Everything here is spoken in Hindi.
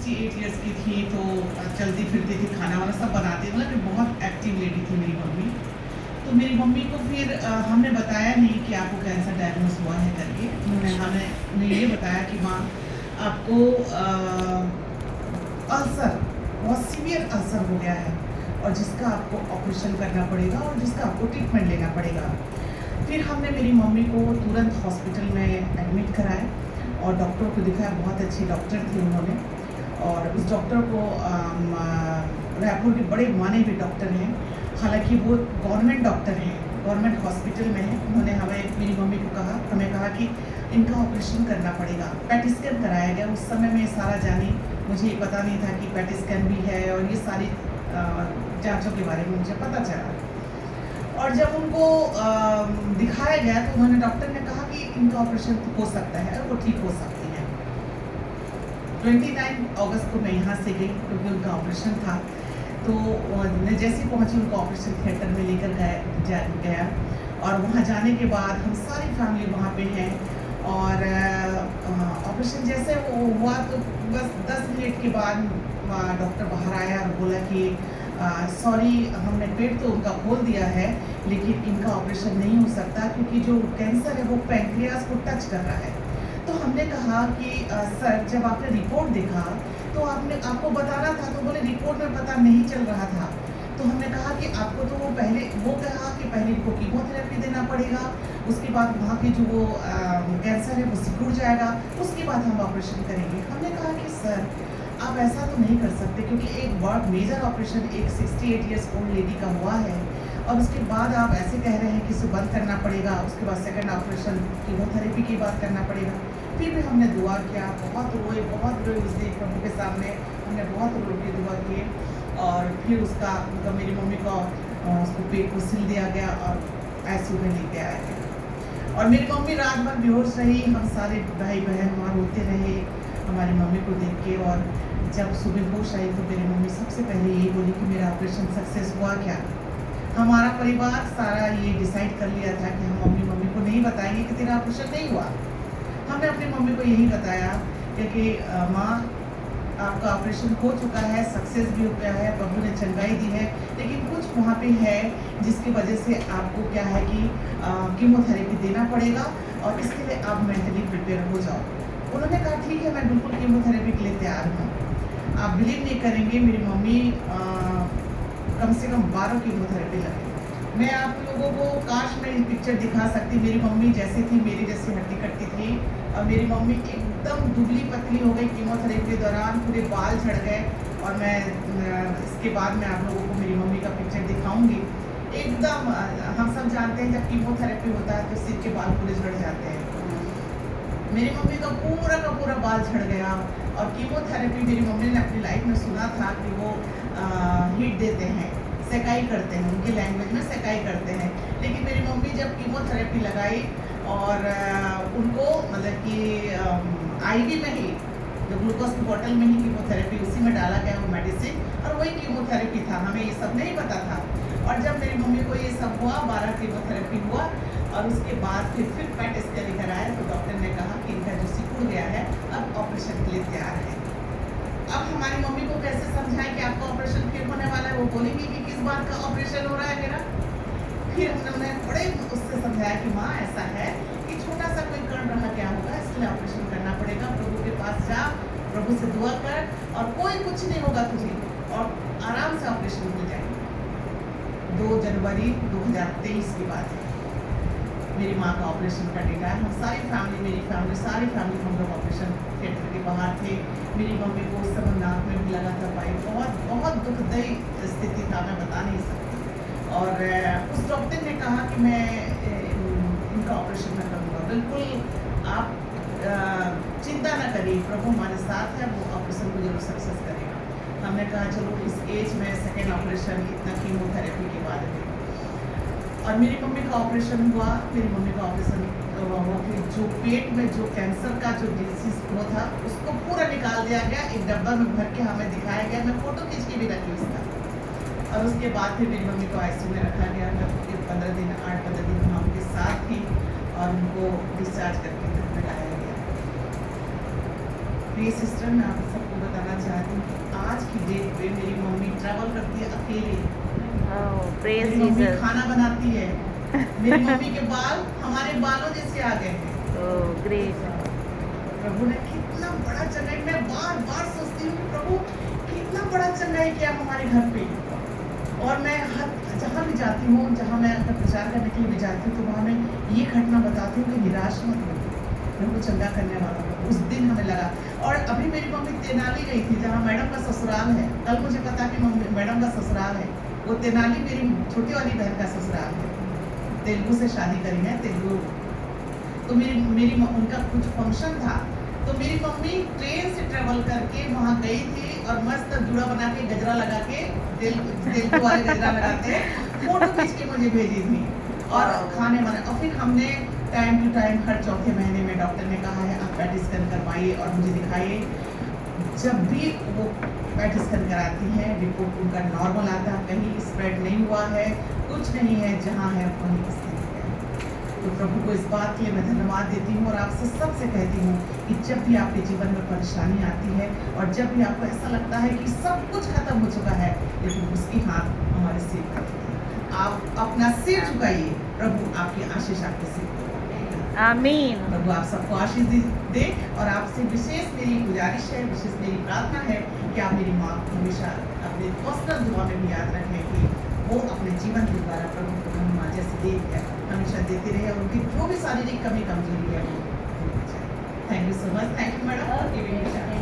68 ईयर्स की थी, तो चलती फिरती थी, खाना वाना सब बनाती, मतलब कि बहुत एक्टिव लेडी थी मेरी मम्मी। तो मेरी मम्मी को फिर हमने बताया नहीं कि आपको कैंसर डायग्नोस हुआ है करके। उन्हें ये बताया कि माँ आपको अल्सर, बहुत सीवियर अल्सर हो गया है और जिसका आपको ऑपरेशन करना पड़ेगा और जिसका आपको ट्रीटमेंट लेना पड़ेगा। फिर हमने मेरी मम्मी को तुरंत हॉस्पिटल में एडमिट कराया और डॉक्टर को दिखाया। बहुत अच्छे डॉक्टर थे उन्होंने, और उस डॉक्टर को रायपुर के बड़े माने हुए डॉक्टर हैं, हालांकि वो गवर्नमेंट डॉक्टर हैं, गवर्नमेंट हॉस्पिटल में हैं। उन्होंने मेरी मम्मी को हमें कहा कि इनका ऑपरेशन करना पड़ेगा। पैट स्कैन कराया गया। उस समय में सारा जानी, मुझे ये पता नहीं था कि पैट स्कैन भी है, और ये सारी जांचों के बारे में मुझे पता चला। और जब उनको दिखाया गया तो उन्होंने, डॉक्टर ने कहा कि इनका ऑपरेशन हो सकता है, वो ठीक हो सकती है। 29 अगस्त को मैं यहाँ से गई क्योंकि उनका ऑपरेशन था। तो मैं जैसे ही पहुँची उनको ऑपरेशन थिएटर में लेकर गया, और वहाँ जाने के बाद हम सारी फैमिली वहाँ पे हैं। और ऑपरेशन जैसे वो हुआ तो बस 10 मिनट के बाद डॉक्टर बाहर आया और बोला कि सॉरी, हमने पेट तो उनका खोल दिया है, लेकिन इनका ऑपरेशन नहीं हो सकता क्योंकि जो कैंसर है वो पैंक्रियास को टच कर रहा है। तो हमने कहा कि सर, जब आपने रिपोर्ट देखा तो आपको बताना था। तो बोले रिपोर्ट में पता नहीं चल रहा था। तो हमने कहा कि आपको तो वो कहा कि पहले इनको कीमोथेरेपी देना पड़ेगा, उसके बाद वहाँ की जो वो कैंसर है वो सिकुड़ जाएगा, उसके बाद हम ऑपरेशन करेंगे। हमने कहा कि सर, आप ऐसा तो नहीं कर सकते क्योंकि एक बहुत मेजर ऑपरेशन एक 68 ईयर्स ओल्ड लेडी का हुआ है, और उसके बाद आप ऐसे कह रहे हैं कि इसे बंद करना पड़ेगा, उसके बाद सेकंड ऑपरेशन कीमोथेरेपी की बात करना पड़ेगा। फिर भी हमने दुआ किया, बहुत रोए उस दिन प्रभु के सामने। हमने बहुत रो के दुआ किए, और फिर उसका मतलब मेरी मम्मी को उसको पेट को सिल दिया गया और आईसीयू में लेके आया गया। और मेरी मम्मी रात भर बेहोश रही। हम सारे भाई बहन वहाँ रोते रहे हमारी मम्मी को देख के। और जब सुबह होश आई तो मेरी मम्मी सबसे पहले यही बोली कि मेरा ऑपरेशन सक्सेस हुआ क्या। हमारा परिवार सारा ये डिसाइड कर लिया था कि हम अपनी मम्मी को नहीं बताएंगे कि तेरा ऑपरेशन नहीं हुआ। हमने अपनी मम्मी को यही बताया कि माँ, आपका ऑपरेशन हो चुका है, सक्सेस भी हो गया है, प्रभु ने चंगाई दी है, लेकिन कुछ वहाँ पे है जिसकी वजह से आपको क्या है कि कीमोथेरेपी देना पड़ेगा, और इसके लिए आप मेंटली प्रिपेयर हो जाओ। उन्होंने कहा ठीक है, मैं बिल्कुल कीमोथेरेपी के लिए तैयार हूँ। आप बिलीव नहीं करेंगे, मेरी मम्मी कम से कम 12 कीमोथेरेपी लगी। मैं आप लोगों को काश में पिक्चर दिखा सकती। मेरी मम्मी जैसी थी, मेरी जैसी हड्डी कट्टी थी, और मेरी मम्मी एकदम दुबली पतली हो गई कीमोथेरेपी के दौरान, पूरे बाल झड़ गए। और मैं इसके बाद में आप लोगों को मेरी मम्मी का पिक्चर दिखाऊंगी। एकदम हम सब जानते हैं जब कीमोथेरेपी होता है तो सिर के बाल पूरे झड़ जाते हैं। मेरी मम्मी का पूरा बाल झड़ गया। और कीमोथेरेपी मेरी मम्मी ने अपनी लाइफ में सुना था कि वो हीट देते हैं, सेकाई करते हैं, उनकी लैंग्वेज में सेकाई करते हैं। लेकिन मेरी मम्मी जब कीमोथेरेपी लगाई और उनको मतलब कि आईवी में ही, जो ग्लूकोज की बोतल में ही कीमोथेरेपी उसी में डाला गया वो मेडिसिन, और वही कीमोथेरेपी था। हमें ये सब नहीं पता था। और जब मेरी मम्मी को ये सब हुआ, 12 कीमोथेरेपी हुआ, और उसके बाद फिर पैट स्कैन लेकर आया तो डॉक्टर ने कहा कि इनका जो सिकुड़ गया है अब ऑपरेशन के लिए तैयार है। अब हमारी मम्मी को कैसे समझाएं कि आपका ऑपरेशन फिर होने वाला है। वो बोलेंगी कि किस बात का ऑपरेशन हो रहा है मेरा। फिर हमने बड़े उससे समझाया कि माँ, ऐसा है कि छोटा सा कोई कण रहा क्या होगा, इसलिए ऑपरेशन करना पड़ेगा। प्रभु के पास जा, प्रभु से दुआ कर, और कोई कुछ नहीं होगा तुझे, और आराम से ऑपरेशन हो जाएगा। 2 जनवरी 2023 की बात है। मेरी माँ का ऑपरेशन का डेटा है। हम सारी फैमिली, मेरी फैमिली, सारी फैमिली हम लोग ऑपरेशन थिएटर के बाहर थे। मेरी मम्मी को उस समय नाक में भी लगा था पाइप। बहुत दुखदायी स्थिति था, मैं बता नहीं सकती। और उस डॉक्टर ने कहा कि मैं इनका ऑपरेशन मैं करूँगा। बिल्कुल आप चिंता न करिए, प्रभु हमारे साथ है, वो ऑपरेशन को जरूर सक्सेस करेगा। हमने कहा चलो इस एज में सेकेंड ऑपरेशन, इतना कीमोथेरेपी के बाद में। और मेरी मम्मी का ऑपरेशन हुआ। मेरी मम्मी का ऑपरेशन हुआ, फिर जो पेट में जो कैंसर का जो डिसीज हुआ था उसको पूरा निकाल दिया गया, एक डब्बा में भर के हमें दिखाया गया। मैं फोटो खींच के भी रखी उसका। और उसके बाद फिर मेरी मम्मी को आईसीयू में रखा गया। मैं 8-15 दिन हम उनके साथ थी, और उनको डिस्चार्ज करके घर में लाया गया। प्रिय सिस्टर, मैं आप सबको बताना चाहती ट्रैवल करती है अकेले। प्रेज मेरी मम्मी जीसस। खाना बनाती है। मेरी मम्मी के बाल हमारे बालों जैसे आ गए हैं। Oh great. प्रभु ने कितना बड़ा चंगाई, मैं बार बार सोचती हूँ कि प्रभु कितना बड़ा चंगाई किया हमारे घर पे। और मैं जहाँ भी जाती हूँ, जहाँ मैं अगर प्रचार करने के लिए भी जाती हूँ, तो वहाँ मैं ये घटना बताती हूँ कि निराश मत हो, प्रभु चंगा करने वाला है। उस दिन हमें लगा। और अभी मेरी मम्मी तेनाली गई थी, जहाँ मैडम का ससुराल है। कल मुझे पता कि मैडम का ससुराल है वो तेनाली, मेरी छोटी वाली बहन का ससुराल है। तेलुगु से शादी करी है, तेलुगु। तो उनका कुछ फंक्शन था, तो मेरी मम्मी ट्रेन से ट्रेवल करके वहाँ गई थी और मस्त जूड़ा बना के गजरा लगा के, तेलुगु वाले गजरा लगाते हैं, फोटो खींच के मुझे भेजी थी। और खाने वाने, और फिर हमने टाइम टू टाइम हर चौथे महीने में डॉक्टर ने कहा है आप पैट स्कैन करवाइए और मुझे दिखाइए। जब भी वो पैट स्कैन कराती है, रिपोर्ट उनका नॉर्मल आता है, कहीं स्प्रेड नहीं हुआ है, कुछ नहीं है, जहाँ है वहीं स्थित है। तो प्रभु को इस बात के लिए मैं धन्यवाद देती हूँ और आपसे सबसे कहती हूँ कि जब भी आपके जीवन में परेशानी आती है और जब भी आपको ऐसा लगता है कि सब कुछ खत्म हो चुका है, लेकिन उसकी हाथ हमारे सिर पर है। आप अपना सिर झुकाइए, प्रभु आपकी आशीष आपके सिर पर रखेगा। आमीन। प्रभु आप सबको आशीष दे। और आपसे विशेष मेरी गुजारिश है, विशेष मेरी प्रार्थना है कि आप मेरी माँ को हमेशा अपने पर्सनल दुआ में भी याद रखें कि वो अपने जीवन के द्वारा प्रभु को महिमा जैसे देख है हमेशा देते रहे और उनकी जो भी शारीरिक कमी कमजोरी है वो भूल जाए। Thank you so much. Thank you madam for giving me chance.